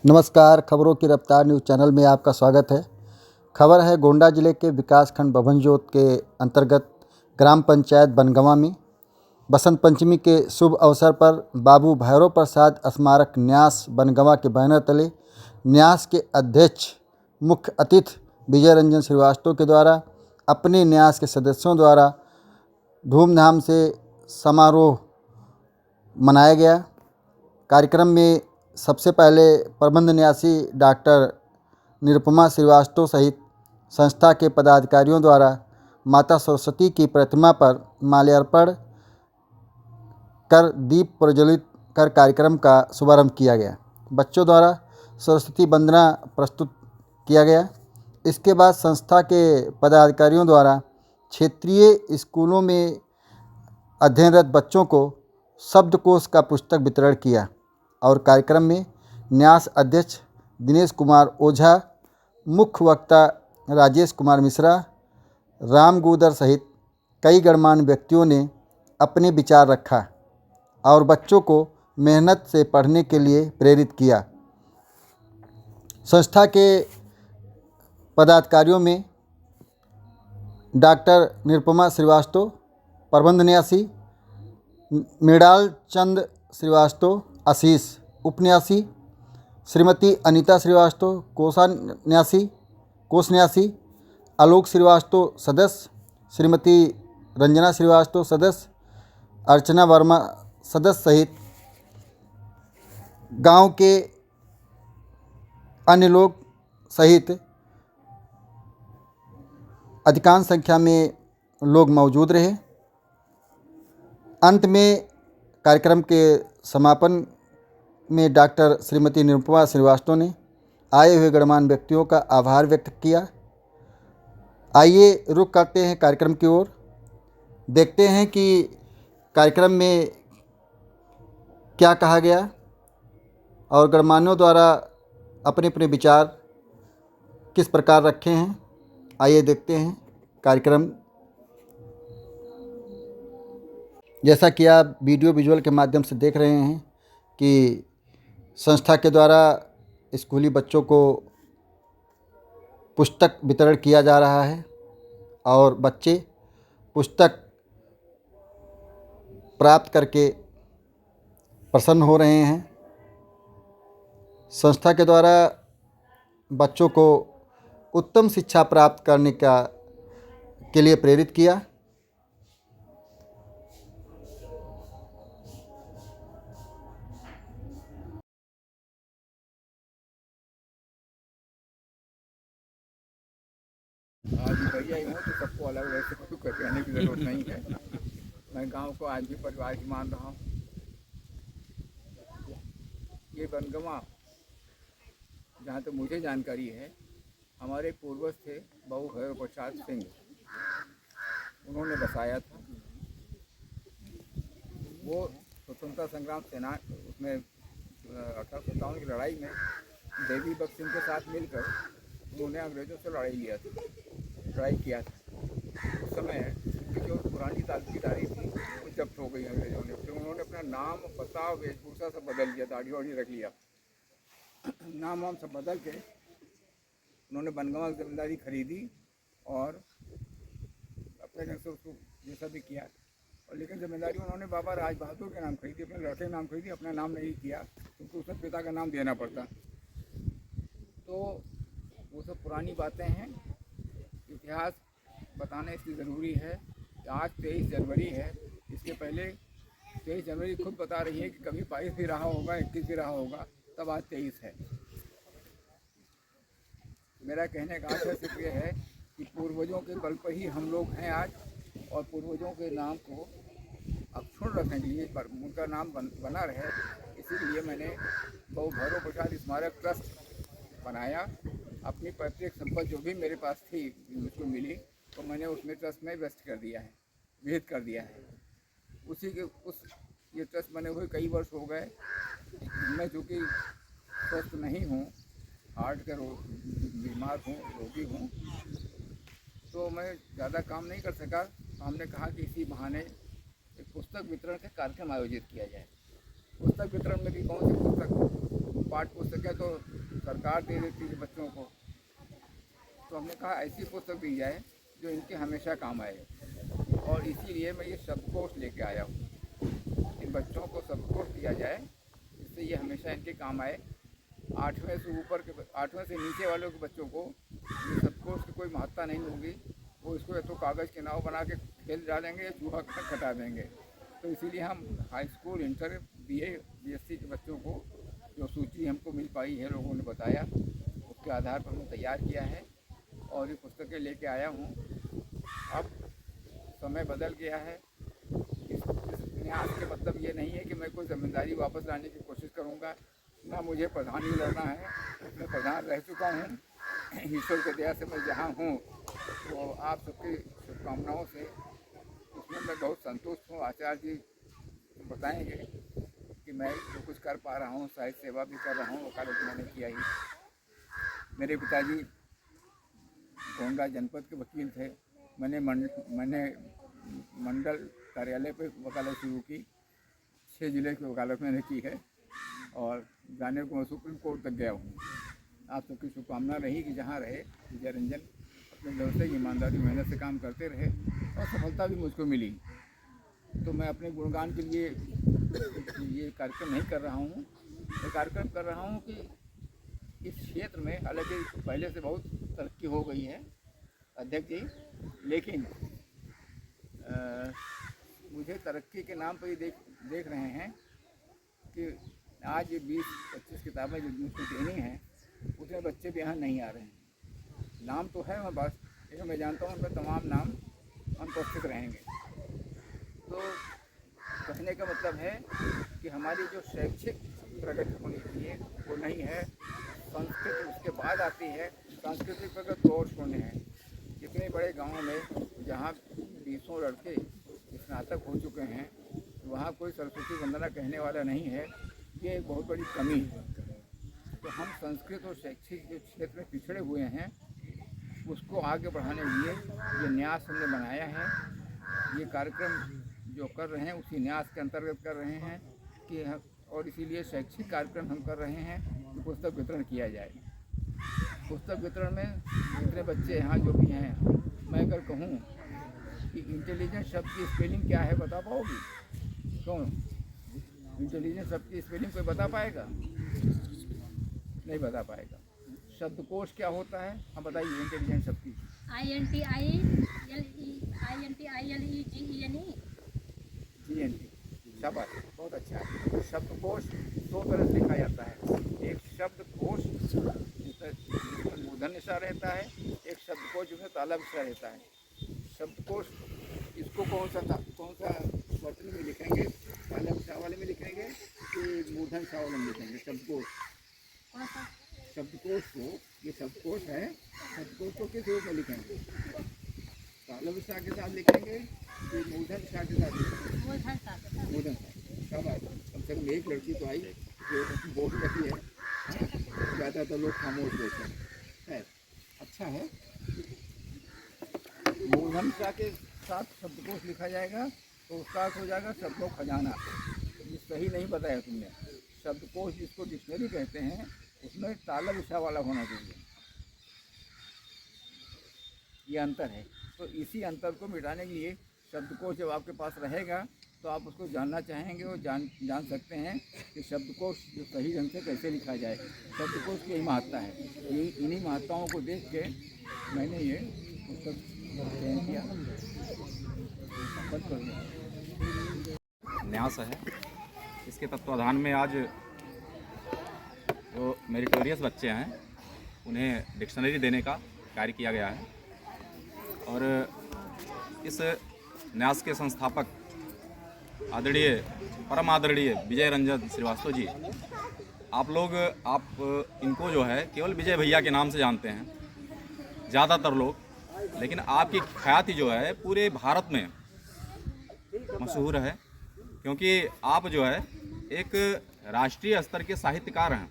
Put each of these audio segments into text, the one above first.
नमस्कार। खबरों की रफ्तार न्यूज़ चैनल में आपका स्वागत है। खबर है गोंडा जिले के विकासखंड बभनजोत के अंतर्गत ग्राम पंचायत बनगवां में बसंत पंचमी के शुभ अवसर पर बाबू भैरव प्रसाद स्मारक न्यास बनगवां के बैनर तले न्यास के अध्यक्ष मुख्य अतिथि विजय रंजन श्रीवास्तव के द्वारा अपने न्यास के सदस्यों द्वारा धूमधाम से समारोह मनाया गया। कार्यक्रम में सबसे पहले प्रबंध न्यासी डॉक्टर निरुपमा श्रीवास्तव सहित संस्था के पदाधिकारियों द्वारा माता सरस्वती की प्रतिमा पर माल्यार्पण कर दीप प्रज्वलित कर कार्यक्रम का शुभारंभ किया गया। बच्चों द्वारा सरस्वती वंदना प्रस्तुत किया गया। इसके बाद संस्था के पदाधिकारियों द्वारा क्षेत्रीय स्कूलों में अध्ययनरत बच्चों को शब्दकोश का पुस्तक वितरण किया और कार्यक्रम में न्यास अध्यक्ष दिनेश कुमार ओझा, मुख्य वक्ता राजेश कुमार मिश्रा, राम गुदर सहित कई गणमान्य व्यक्तियों ने अपने विचार रखा और बच्चों को मेहनत से पढ़ने के लिए प्रेरित किया। संस्था के पदाधिकारियों में डॉक्टर निरुपमा श्रीवास्तव, प्रबंध न्यासी मृणाल चंद श्रीवास्तव, आशीष उपन्यासी, श्रीमती अनीता श्रीवास्तव कोष न्यासी, आलोक श्रीवास्तव सदस्य, श्रीमती रंजना श्रीवास्तव सदस्य, अर्चना वर्मा सदस्य सहित गांव के अन्य लोग सहित अधिकांश संख्या में लोग मौजूद रहे। अंत में कार्यक्रम के समापन में डॉक्टर श्रीमती निरुपमा श्रीवास्तव ने आए हुए गणमान्य व्यक्तियों का आभार व्यक्त किया। आइए रुख करते हैं कार्यक्रम की ओर, देखते हैं कि कार्यक्रम में क्या कहा गया और गणमान्यों द्वारा अपने अपने विचार किस प्रकार रखे हैं। आइए देखते हैं कार्यक्रम। जैसा कि आप वीडियो विजुअल के माध्यम से देख रहे हैं कि संस्था के द्वारा स्कूली बच्चों को पुस्तक वितरण किया जा रहा है और बच्चे पुस्तक प्राप्त करके प्रसन्न हो रहे हैं। संस्था के द्वारा बच्चों को उत्तम शिक्षा प्राप्त करने के लिए प्रेरित किया। आज भैया ही हूँ तो सबको अलग वैसे कुछ कहने की ज़रूरत नहीं है। मैं गांव को आज भी परिवार की मान रहा हूँ। ये बनगवां जहाँ तक मुझे जानकारी है, हमारे पूर्वज थे बाबू भैरव प्रसाद सिंह, उन्होंने बसाया था। वो स्वतंत्रता संग्राम सेना उसमें 1857 की लड़ाई में देवी भक्त सिंह के साथ मिलकर उन्होंने अंग्रेज़ों से लड़ाई किया था। उस समय की जो पुरानी तारीख थी वो जब्त हो गई अंग्रेज़ों ने। फिर उन्होंने अपना नाम, पता, वेशभूषा सब बदल लिया, दाढ़ी वाढ़ी रख लिया, नाम वाम सब बदल के उन्होंने बनगवां की जमींदारी खरीदी और अपने ढंग से उसको जैसा भी किया। और लेकिन जमींदारी उन्होंने बाबा राज बहादुर के नाम खरीदी, अपने लड़के नाम खरीदी, अपना नाम नहीं किया क्योंकि उसमें पिता का नाम देना पड़ता। तो वो सब पुरानी बातें हैं। इतिहास बताना इसलिए ज़रूरी है कि आज 23 जनवरी है। इसके पहले 23 जनवरी खुद बता रही है कि कभी 22 भी रहा होगा, 21 भी रहा होगा, तब आज 23 है। मेरा कहने का आशय सिर्फ ये है कि पूर्वजों के बल पर ही हम लोग हैं आज, और पूर्वजों के नाम को अक्षुण्ण रखने के लिए उनका नाम बना रहे, इसीलिए मैंने बाबू भैरव प्रसाद स्मारक ट्रस्ट बनाया। अपनी पैतृक संपत्ति जो भी मेरे पास थी, मुझको मिली, तो मैंने उसमें ट्रस्ट में विहित कर दिया है। ये ट्रस्ट बने हुए कई वर्ष हो गए। मैं चूँकि स्वस्थ नहीं हूँ, हार्ट के बीमार हूँ, रोगी हूँ, तो मैं ज़्यादा काम नहीं कर सका। हमने कहा कि इसी बहाने एक पुस्तक वितरण का कार्यक्रम आयोजित किया जाए। पुस्तक वितरण में भी कौन सी पुस्तक पाठ्य पुस्तकें तो सरकार दे देती है बच्चों को, तो हमने कहा ऐसी पुस्तक दी जाए जो इनके हमेशा काम आए। और इसीलिए मैं ये शब्दकोश लेके आया हूँ। इन बच्चों को शब्दकोश दिया जाए जिससे ये हमेशा इनके काम आए। 8वें से ऊपर के 8वें से नीचे वालों के बच्चों को ये शब्दकोश की कोई महत्ता नहीं होगी। वो इसको या तो कागज़ के नाव बना के खेल डालेंगे या चूहा कटा देंगे। तो इसीलिए हम high school, inter, BA, BSc के बच्चों को जो सूची हमको मिल पाई है, लोगों ने बताया, उसके आधार पर हमने तैयार किया है और ये पुस्तकें लेके आया हूँ। अब समय बदल गया है। इस न्यास के मतलब ये नहीं है कि मैं कोई जिम्मेदारी वापस लाने की कोशिश करूँगा, ना मुझे प्रधान ही लड़ना है। मैं प्रधान रह चुका हूँ। ईश्वर के दया से मैं जहाँ हूँ तो आप सबकी शुभकामनाओं से उसमें मैं बहुत संतुष्ट हूँ। आचार्य जी बताएंगे कि मैं जो कुछ कर पा रहा हूँ, साहित्य सेवा भी कर रहा हूँ, वकालत मैंने किया ही। मेरे पिताजी गोंडा जनपद के वकील थे। मैंने मंडल कार्यालय पे वकालत शुरू की। 6 जिले की वकालत मैंने की है और जाने को मैं सुप्रीम कोर्ट तक गया हूँ। आप सबकी शुभकामना रही कि जहाँ रहे विजय रंजन अपने घर से ईमानदारी मेहनत से काम करते रहे और सफलता भी मुझको मिली। तो मैं अपने गुणगान के लिए ये कार्यक्रम नहीं कर रहा हूँ। मैं कार्यक्रम कर रहा हूँ कि इस क्षेत्र में, हालांकि पहले से बहुत तरक्की हो गई है अध्यक्ष जी, लेकिन मुझे तरक्की के नाम पर ही देख रहे हैं कि आज ये 20-25 किताबें जो मुझको देनी हैं उतने बच्चे भी यहाँ नहीं आ रहे हैं। नाम तो है मैं बस, लेकिन मैं जानता हूँ उनमें तमाम नाम अनुपस्थित रहेंगे। तो कहने का मतलब है कि हमारी जो शैक्षिक प्रगति होनी चाहिए वो नहीं है। संस्कृत उसके बाद आती है। सांस्कृतिक प्रगति तो और होने हैं। इतने बड़े गांव में जहाँ 20 लड़के स्नातक हो चुके हैं, वहाँ कोई सरस्वती वंदना कहने वाला नहीं है। ये एक बहुत बड़ी कमी है। तो हम संस्कृत और शैक्षिक जो क्षेत्र में पिछड़े हुए हैं उसको आगे बढ़ाने के लिए ये न्यास हमने बनाया है। ये कार्यक्रम जो कर रहे हैं उसी न्यास के अंतर्गत कर रहे हैं कि और इसीलिए शैक्षिक कार्यक्रम हम कर रहे हैं कि पुस्तक वितरण किया जाए। पुस्तक वितरण में जितने बच्चे यहाँ जो भी हैं, मैं अगर कहूँ कि इंटेलिजेंस शब्द की स्पेलिंग क्या है बता पाओगी? कौन इंटेलिजेंस शब्द की स्पेलिंग कोई बता पाएगा? नहीं बता पाएगा। शब्दकोश क्या होता है, हम बताइए इंटेलिजेंस शब्द की। INTILEGENE। शाबाश, बहुत अच्छा है। शब्दकोश 2 तरह से लिखा जाता है। एक शब्दकोश जिसमें मूर्धन्य सा रहता है, एक शब्दकोश जिसमें तालव्य सा रहता है। शब्दकोश इसको कौन सा वर्तनी में लिखेंगे? तालव्य सा वाले में लिखेंगे कि मूर्धन्य सा वाले में लिखेंगे? शब्दकोश को, ये शब्दकोश है, शब्दकोश को किस रूप में लिखेंगे? तालव्य सा के साथ लिखेंगे कि मूर्धन्य सा के साथ लिखेंगे? मूर्धन्य सा। शाबाश, कम से कम एक लड़की तो आई जो बोल रही है। ज़्यादातर लोग खामोश बैठे हैं। अच्छा है। मूर्धन्य सा के साथ शब्दकोश लिखा जाएगा तो उसका अर्थ हो जाएगा शब्दों खजाना। ये सही नहीं बताया तुमने। शब्दकोश जिसको डिक्शनरी कहते हैं उसमें तालव्य सा वाला होना चाहिए। ये अंतर है। तो इसी अंतर को मिटाने के लिए शब्दकोश जब आपके पास रहेगा तो आप उसको जानना चाहेंगे और जान सकते हैं कि शब्दकोश जो सही ढंग से कैसे लिखा जाए। शब्दकोश की यही महत्ता है। इन्हीं महत्ताओं को देख के मैंने ये पुस्तक चयन किया। न्यास है, इसके तत्वाधान में आज जो मेरिटोरियस बच्चे हैं उन्हें डिक्शनरी देने का कार्य किया गया है। और इस न्यास के संस्थापक आदरणीय, परम आदरणीय विजय रंजन श्रीवास्तव जी, आप इनको जो है केवल विजय भैया के नाम से जानते हैं ज़्यादातर लोग, लेकिन आपकी ख्याति जो है पूरे भारत में मशहूर है, क्योंकि आप जो है एक राष्ट्रीय स्तर के साहित्यकार हैं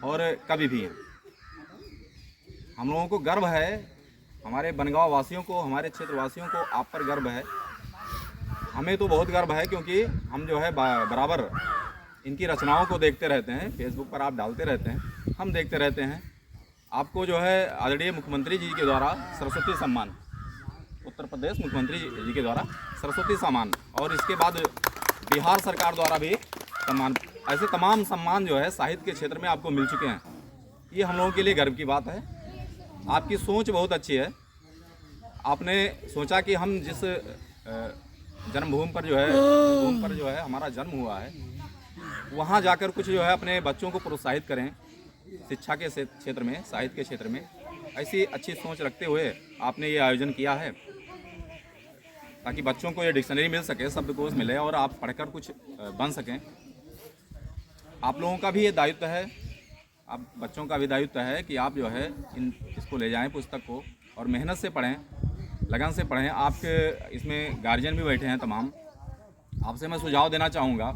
और कवि भी हैं। हम लोगों को गर्व है, हमारे बनगांव वासियों को, हमारे क्षेत्र वासियों को आप पर गर्व है। हमें तो बहुत गर्व है, क्योंकि हम जो है बराबर इनकी रचनाओं को देखते रहते हैं, फेसबुक पर आप डालते रहते हैं, हम देखते रहते हैं। आपको जो है आदरणीय मुख्यमंत्री जी के द्वारा सरस्वती सम्मान, उत्तर प्रदेश मुख्यमंत्री जी के द्वारा सरस्वती सम्मान, और इसके बाद बिहार सरकार द्वारा भी सम्मान, ऐसे तमाम सम्मान जो है साहित्य के क्षेत्र में आपको मिल चुके हैं। ये हम लोगों के लिए गर्व की बात है। आपकी सोच बहुत अच्छी है। आपने सोचा कि हम जिस जन्मभूमि पर जो है हमारा जन्म हुआ है, वहाँ जाकर कुछ जो है अपने बच्चों को प्रोत्साहित करें शिक्षा के क्षेत्र में, साहित्य के क्षेत्र में। ऐसी अच्छी सोच रखते हुए आपने ये आयोजन किया है ताकि बच्चों को ये डिक्शनरी मिल सके, शब्दकोश मिले और आप पढ़कर कुछ बन सकें। आप लोगों का भी ये दायित्व है, आप बच्चों का भी दायित्व है कि आप जो है इसको ले जाएं पुस्तक को और मेहनत से पढ़ें, लगन से पढ़ें। आपके इसमें गार्जियन भी बैठे हैं तमाम। आपसे मैं सुझाव देना चाहूँगा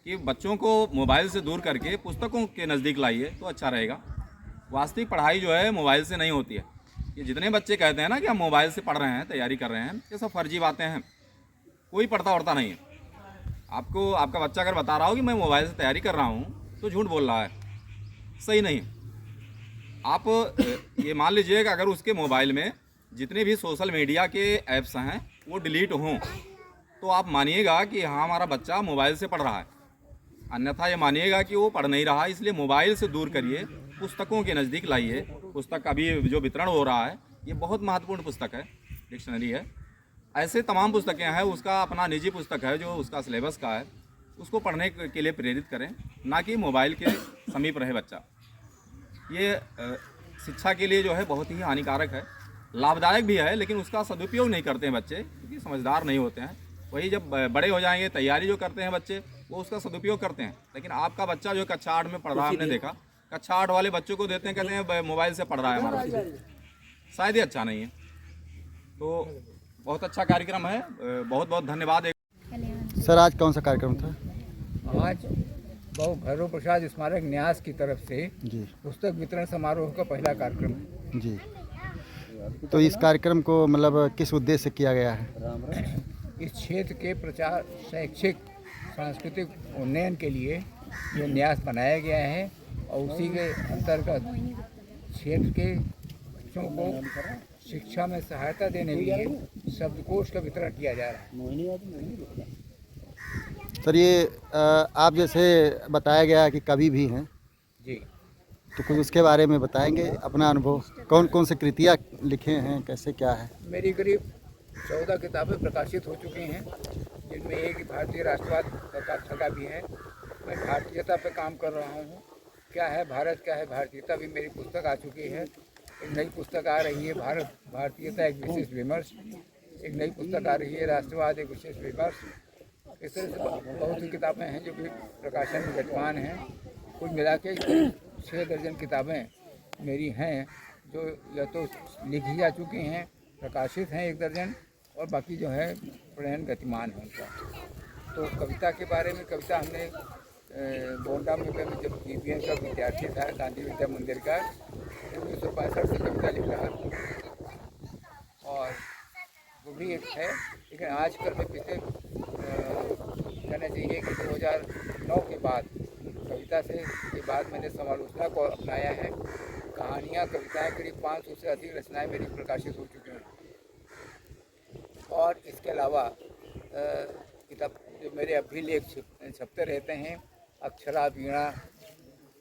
कि बच्चों को मोबाइल से दूर करके पुस्तकों के नज़दीक लाइए तो अच्छा रहेगा। वास्तविक पढ़ाई जो है मोबाइल से नहीं होती है। ये जितने बच्चे कहते हैं ना कि हम मोबाइल से पढ़ रहे हैं, तैयारी कर रहे हैं, ये सब फर्जी बातें हैं। कोई पढ़ता वढ़ता नहीं है। आपको आपका बच्चा अगर बता रहा हो कि मैं मोबाइल से तैयारी कर रहा हूँ तो झूठ बोल रहा है, सही नहीं। आप ये मान लीजिए कि अगर उसके मोबाइल में जितने भी सोशल मीडिया के ऐप्स हैं वो डिलीट हों तो आप मानिएगा कि हाँ हमारा बच्चा मोबाइल से पढ़ रहा है, अन्यथा ये मानिएगा कि वो पढ़ नहीं रहा। इसलिए मोबाइल से दूर करिए, पुस्तकों के नज़दीक लाइए। पुस्तक अभी जो वितरण हो रहा है ये बहुत महत्वपूर्ण पुस्तक है, डिक्शनरी है। ऐसे तमाम पुस्तकें हैं, उसका अपना निजी पुस्तक है जो उसका सिलेबस का है, उसको पढ़ने के लिए प्रेरित करें, ना कि मोबाइल के समीप रहे बच्चा। ये शिक्षा के लिए जो है बहुत ही हानिकारक है। लाभदायक भी है लेकिन उसका सदुपयोग नहीं करते हैं बच्चे, क्योंकि समझदार नहीं होते हैं। वही जब बड़े हो जाएंगे, तैयारी जो करते हैं बच्चे, वो उसका सदुपयोग करते हैं। लेकिन आपका बच्चा जो कक्षा 8 में पढ़ रहा है, हमने देखा कक्षा 8 वाले बच्चों को देते हैं, कहते हैं मोबाइल से पढ़ रहा है हमारा बच्चा, शायद ही अच्छा नहीं है। तो बहुत अच्छा कार्यक्रम है, बहुत बहुत धन्यवाद। सर आज कौन सा कार्यक्रम था? आज बहु भैरव प्रसाद स्मारक न्यास की तरफ से जी पुस्तक वितरण समारोह का पहला कार्यक्रम है। जी। तो इस कार्यक्रम को मतलब किस उद्देश्य से किया गया है? इस क्षेत्र के प्रचार, शैक्षिक, सांस्कृतिक उन्नयन के लिए ये न्यास बनाया गया है और उसी के अंतर्गत क्षेत्र के बच्चों को शिक्षा में सहायता देने के लिए शब्दकोश का वितरण किया जा रहा है। सर ये आप जैसे बताया गया कि कवि भी हैं, जी, तो कुछ उसके बारे में बताएंगे अपना अनुभव, कौन कौन से कृतियाँ लिखे हैं, कैसे क्या है? मेरी करीब 14 किताबें प्रकाशित हो चुकी हैं, जिनमें एक भारतीय राष्ट्रवाद का कथा भी है। मैं भारतीयता पे काम कर रहा हूँ। क्या है भारत, क्या है भारतीयता भी मेरी पुस्तक आ चुकी है। एक नई पुस्तक आ रही है, भारतीयता एक विशेष विमर्श। एक नई पुस्तक आ रही है, राष्ट्रवाद एक विशेष विमर्श। इस तरह से बहुत सी किताबें हैं जो कि प्रकाशन में विद्यमान हैं। कुल मिला के 6 दर्जन किताबें मेरी हैं जो या तो लिखी जा चुकी हैं, प्रकाशित हैं 1 दर्जन, और बाकी जो है प्रणयन गतिमान है उनका। तो कविता के बारे में, कविता हमने गोंडा में जब DPN का विद्यार्थी था, गांधी विद्या मंदिर का, 1965 से कविता लिख रहा था और वो भी एक है। लेकिन आजकल मैं पिछले कहना चाहिए कि 2009 के बाद कविता के बाद मैंने समालोचना को अपनाया है। कहानियाँ, कविताएं, करीब 500 से अधिक रचनाएं मेरी प्रकाशित हो चुकी हैं। और इसके अलावा किताब जो मेरे अभिलेख छपते रहते हैं, अक्षरा, वीणा,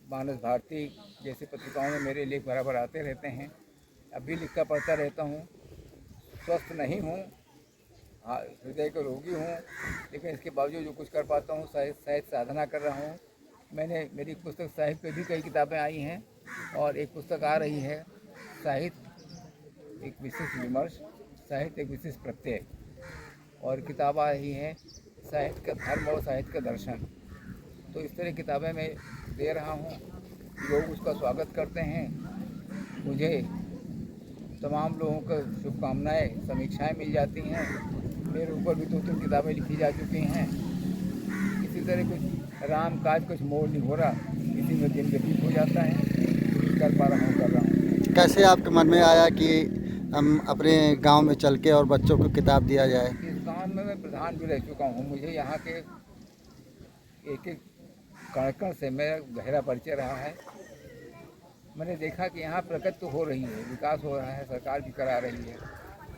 मानस भारती जैसी पत्रिकाओं में मेरे लेख बराबर आते रहते हैं। अभी लिखता पढ़ता रहता हूँ। स्वस्थ नहीं हूँ, हाँ हृदय का रोगी हूँ, लेकिन इसके बावजूद जो कुछ कर पाता हूँ साहित्य साधना कर रहा हूँ। मेरी पुस्तक साहित्य पे भी कई किताबें आई हैं और एक पुस्तक आ रही है, साहित्य एक विशेष विमर्श, साहित्य एक विशेष प्रत्यय, और किताब आ रही है साहित्य का धर्म और साहित्य का दर्शन। तो इस तरह किताबें मैं दे रहा हूँ, लोग उसका स्वागत करते हैं। मुझे तमाम लोगों को शुभकामनाएं, समीक्षाएं मिल जाती हैं। मेरे ऊपर भी 2-3 किताबें लिखी जा चुकी हैं। इसी तरह कुछ राम काज कुछ मोड़ नहीं हो रहा, इसी में दिन व्यतीत हो जाता है। कर पा रहा हूँ, कर रहा हूँ। कैसे आपके मन में आया कि हम अपने गांव में चल के और बच्चों को किताब दिया जाए? इस गांव में मैं प्रधान भी रह चुका हूँ। मुझे यहाँ के एक कण कण से मेरा गहरा परिचय रहा है। मैंने देखा कि यहाँ प्रगति तो हो रही है, विकास हो रहा है, सरकार भी करा रही है,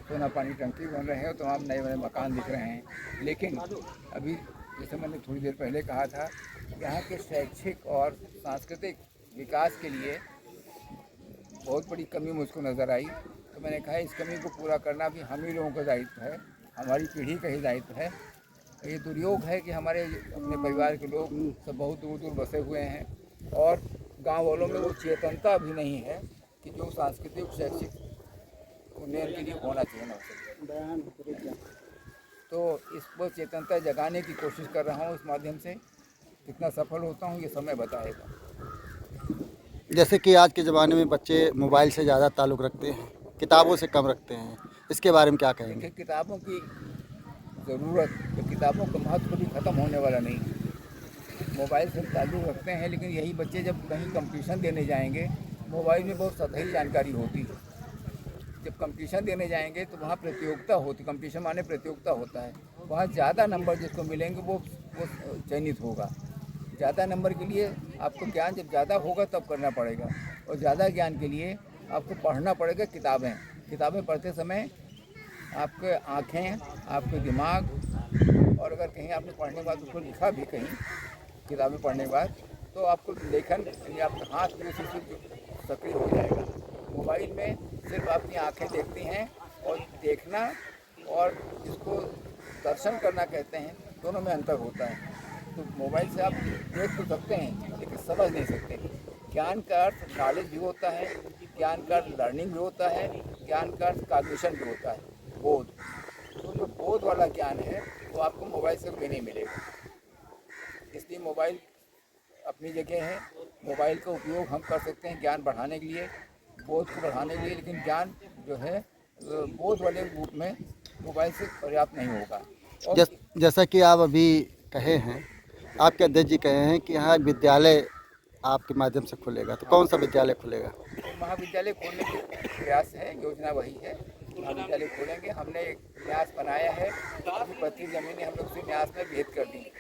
सोना पानी टंकी बन रहे हैं और तमाम नए नए मकान दिख रहे हैं। लेकिन अभी जैसे मैंने थोड़ी देर पहले कहा था, यहाँ के शैक्षिक और सांस्कृतिक विकास के लिए बहुत बड़ी कमी मुझको नज़र आई। तो मैंने कहा इस कमी को पूरा करना भी हम ही लोगों का दायित्व है, हमारी पीढ़ी का ही दायित्व है। ये दुर्योग है कि हमारे अपने परिवार के लोग सब बहुत दूर दूर बसे हुए हैं और गांव वालों में वो चेतनता भी नहीं है कि जो सांस्कृतिक शैक्षिक उन्नयन के लिए होना चाहिए ना। तो इस पर चेतनता जगाने की कोशिश कर रहा हूँ इस माध्यम से। कितना सफल होता हूँ ये समय बताएगा। जैसे कि आज के ज़माने में बच्चे मोबाइल से ज़्यादा ताल्लुक़ रखते हैं, किताबों से कम रखते हैं, इसके बारे में क्या कहेंगे? देखिए, किताबों की ज़रूरत तो किताबों का महत्व कभी ख़त्म होने वाला नहीं। मोबाइल से ताल्लुक़ रखते हैं, लेकिन यही बच्चे जब कहीं कंपटीशन देने जाएंगे, मोबाइल में बहुत सतही जानकारी होती है। जब कंपटीशन देने जाएंगे तो वहाँ प्रतियोगिता होती, कंपटीशन माने प्रतियोगिता होता है, वहाँ ज़्यादा नंबर जिसको मिलेंगे वो चयनित होगा। ज़्यादा नंबर के लिए आपको ज्ञान जब ज़्यादा होगा तब करना पड़ेगा, और ज़्यादा ज्ञान के लिए आपको पढ़ना पड़ेगा किताबें पढ़ते समय आपके आँखें, आपके दिमाग, और अगर कहीं आपने पढ़ने के बाद उसको लिखा भी कहीं किताबें पढ़ने के बाद, तो आपको लेखन यानी आपका हाथ भी उसी से सक्रिय हो जाएगा। मोबाइल में सिर्फ आपकी आँखें देखती हैं, और देखना और जिसको दर्शन करना कहते हैं, दोनों में अंतर होता है। तो मोबाइल से आप देख तो सकते हैं लेकिन समझ नहीं सकते। ज्ञान का अर्थ नॉलेज भी होता है, ज्ञान का अर्थ लर्निंग भी होता है, ज्ञान का अर्थ कॉग्निशन भी होता है, बोध। तो जो बोध वाला ज्ञान है वो आपको मोबाइल से कभी नहीं मिलेगा। इसलिए मोबाइल अपनी जगह है, मोबाइल का उपयोग हम कर सकते हैं ज्ञान बढ़ाने के लिए, बोध को बढ़ाने के लिए, लेकिन ज्ञान जो है बोध वाले रूप में मोबाइल से पर्याप्त नहीं होगा। और जैसा कि आप अभी कहे हैं, आपके अध्यक्ष जी कहे हैं कि यहाँ विद्यालय आपके माध्यम से खुलेगा, तो कौन सा विद्यालय खुलेगा? महाविद्यालय खोलने के प्रयास है, योजना वही है, महाविद्यालय खोलेंगे। हमने एक न्यास बनाया है, अभी 25 ज़मीनें हम लोग उसी न्यास में भेद कर दी।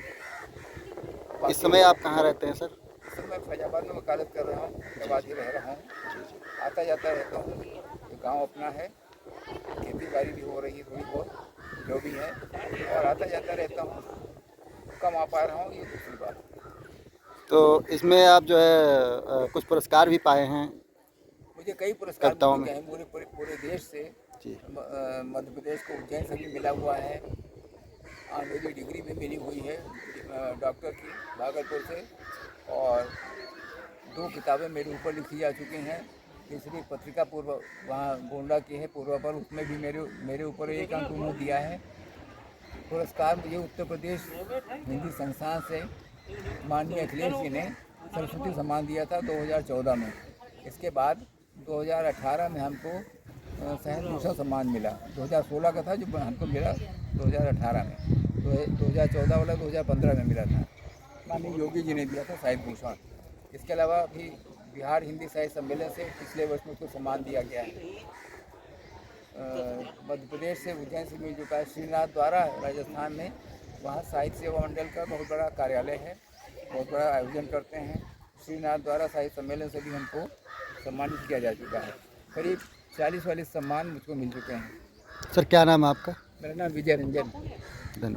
इस समय आप कहाँ रहते हैं सर? इस समय फैजाबाद में वकालत कर रहा हूँ, फैजाबाद ही रह रहा हूँ, आता जाता रहता हूँ। तो गाँव अपना है, खेती बाड़ी भी हो रही है थोड़ी बहुत, जो भी है, और आता जाता रहता हूँ। कम आ पा रहा हूँ, ये दूसरी बात। तो इसमें आप जो है कुछ पुरस्कार भी पाए हैं? मुझे कई पुरस्कार करताओं मिल में। गए हैं पूरे देश से। जी। मध्य प्रदेश को उज्जैन से भी मिला हुआ है, ऑनरेरी डिग्री भी मिली हुई है डॉक्टर की भागलपुर से, और 2 किताबें मेरे ऊपर लिखी जा चुकी हैं। तीसरी पत्रिका पूर्व वहाँ गोंडा की है पूर्वापर, उसमें भी मेरे ऊपर 1 अंक उन्होंने दिया है। पुरस्कार मुझे उत्तर प्रदेश हिंदी संस्थान से माननीय अखिलेश जी ने सरस्वती सम्मान दिया था 2014 में। इसके बाद 2018 में हमको साहित्य भूषण सम्मान मिला। 2016 का था जो हमको मिला 2018 में, तो 2014 वाला 2015 में मिला था। माननीय योगी जी ने दिया था साहित्य भूषण। इसके अलावा अभी बिहार हिंदी साहित्य सम्मेलन से पिछले वर्ष मुझको सम्मान दिया गया है। मध्य प्रदेश से उज्जैन से मिल चुका है श्रीनाथ द्वारा, राजस्थान में, वहाँ साहित्य सेवा मंडल का बहुत बड़ा कार्यालय है, बहुत बड़ा आयोजन करते हैं। श्रीनाथ द्वारा साहित्य सम्मेलन से भी हमको सम्मानित किया जा चुका है। करीब 40-40 सम्मान मुझको मिल चुके हैं। सर क्या नाम है आपका? मेरा नाम विजय रंजन। धन्यवाद।